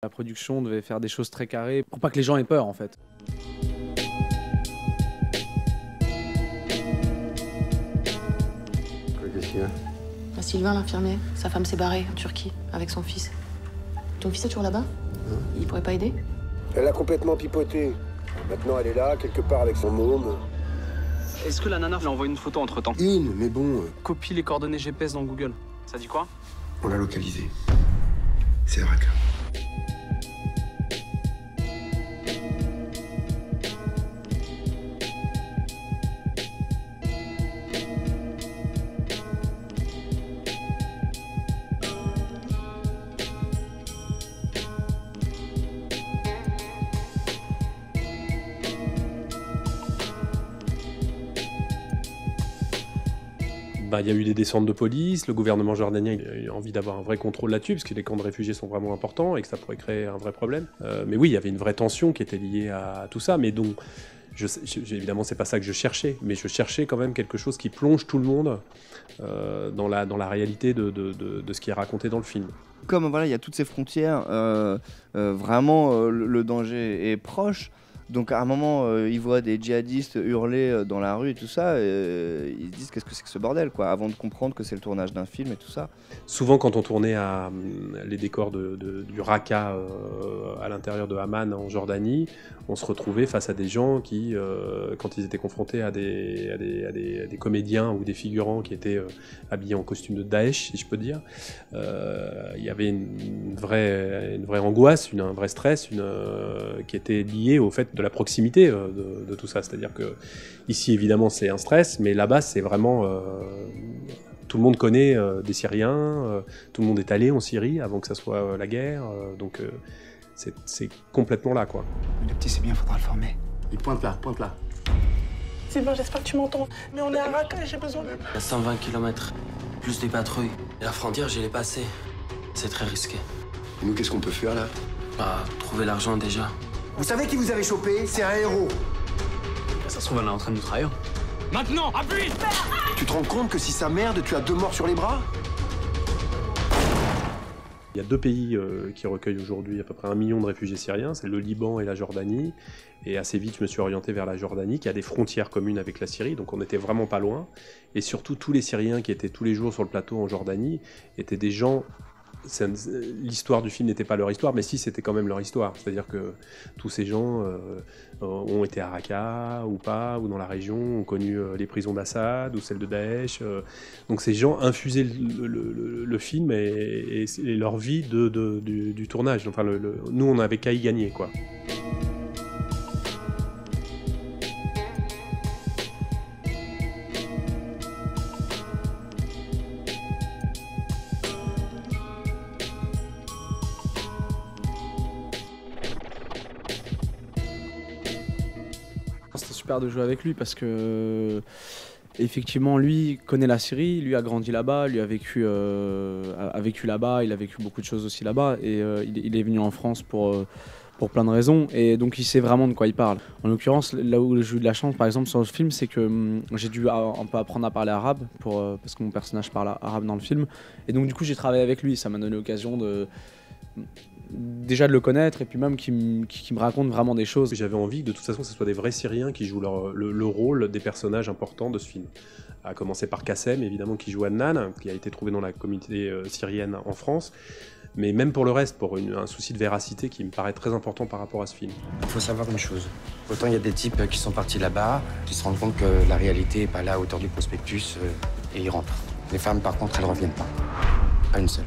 La production devait faire des choses très carrées pour pas que les gens aient peur en fait. Qu'est-ce qu'il y a? Sylvain, l'infirmier, sa femme s'est barrée en Turquie avec son fils. Ton fils est toujours là-bas? Il pourrait pas aider? Elle a complètement pipoté. Maintenant, elle est là, quelque part avec son môme. Est-ce que la nana lui envoie une photo entre-temps? Mais bon, Copie les coordonnées GPS dans Google. Ça dit quoi? on l'a localisé. C'est Raka. Il y a eu des descentes de police, le gouvernement jordanien il a eu envie d'avoir un vrai contrôle là-dessus, parce que les camps de réfugiés sont vraiment importants et que ça pourrait créer un vrai problème. Mais oui, il y avait une vraie tension qui était liée à tout ça, mais donc, évidemment, c'est pas ça que je cherchais, mais je cherchais quand même quelque chose qui plonge tout le monde dans la réalité de ce qui est raconté dans le film. Comme voilà, il y a toutes ces frontières, vraiment le danger est proche. Donc à un moment, ils voient des djihadistes hurler dans la rue et tout ça, et ils se disent qu'est-ce que c'est que ce bordel, quoi, avant de comprendre que c'est le tournage d'un film et tout ça. Souvent, quand on tournait les décors du Raqqa à l'intérieur de Amman en Jordanie, on se retrouvait face à des gens qui, quand ils étaient confrontés à des comédiens ou des figurants qui étaient habillés en costume de Daesh, si je peux dire, il y avait une vraie angoisse, un vrai stress, qui était lié au fait de la proximité de tout ça. C'est-à-dire que ici, évidemment, c'est un stress, mais là-bas, c'est vraiment... tout le monde connaît des Syriens, tout le monde est allé en Syrie avant que ça soit la guerre, donc c'est complètement là, quoi. Le petit, c'est bien, faudra le former. Il pointe là, pointe là. Sylvain, j'espère que tu m'entends. Mais on est à Raqqa et j'ai besoin de... À 120 km, plus des patrouilles. Et la frontière, je l'ai passée. C'est très risqué. Et nous, qu'est-ce qu'on peut faire là? Trouver l'argent déjà. Vous savez qui vous avez chopé? C'est un héros. Ça se trouve, elle est en train de nous trahir. Maintenant, appuie! Tu te rends compte que si sa merde, tu as 2 morts sur les bras? Il y a 2 pays qui recueillent aujourd'hui à peu près 1 million de réfugiés syriens, c'est le Liban et la Jordanie. Et assez vite, je me suis orienté vers la Jordanie, qui a des frontières communes avec la Syrie, donc on n'était vraiment pas loin. Et surtout, tous les Syriens qui étaient tous les jours sur le plateau en Jordanie étaient des gens... L'histoire du film n'était pas leur histoire, mais si, c'était quand même leur histoire. C'est-à-dire que tous ces gens ont été à Raqqa ou pas, ou dans la région, ont connu les prisons d'Assad ou celles de Daesh. Donc ces gens infusaient le film et leur vie du tournage. Enfin, nous, on n'avait qu'à y gagner, quoi. C'était super de jouer avec lui parce que effectivement lui connaît la Syrie, lui a grandi là-bas, lui a vécu là-bas, il a vécu beaucoup de choses aussi là-bas et il est venu en France pour plein de raisons et donc il sait vraiment de quoi il parle. En l'occurrence, là où j'ai eu de la chance par exemple sur le film, c'est que j'ai dû un peu apprendre à parler arabe parce que mon personnage parle arabe dans le film et donc du coup j'ai travaillé avec lui, ça m'a donné l'occasion déjà de le connaître et puis même qui me raconte vraiment des choses. J'avais envie de toute façon que ce soit des vrais Syriens qui jouent le rôle des personnages importants de ce film. À commencer par Kassem, évidemment, qui joue Adnan, qui a été trouvé dans la communauté syrienne en France. Mais même pour le reste, pour un souci de véracité qui me paraît très important par rapport à ce film. Il faut savoir une chose. Autant il y a des types qui sont partis là-bas, qui se rendent compte que la réalité n'est pas là à hauteur du prospectus et ils rentrent. Les femmes, par contre, elles reviennent pas. Pas une seule.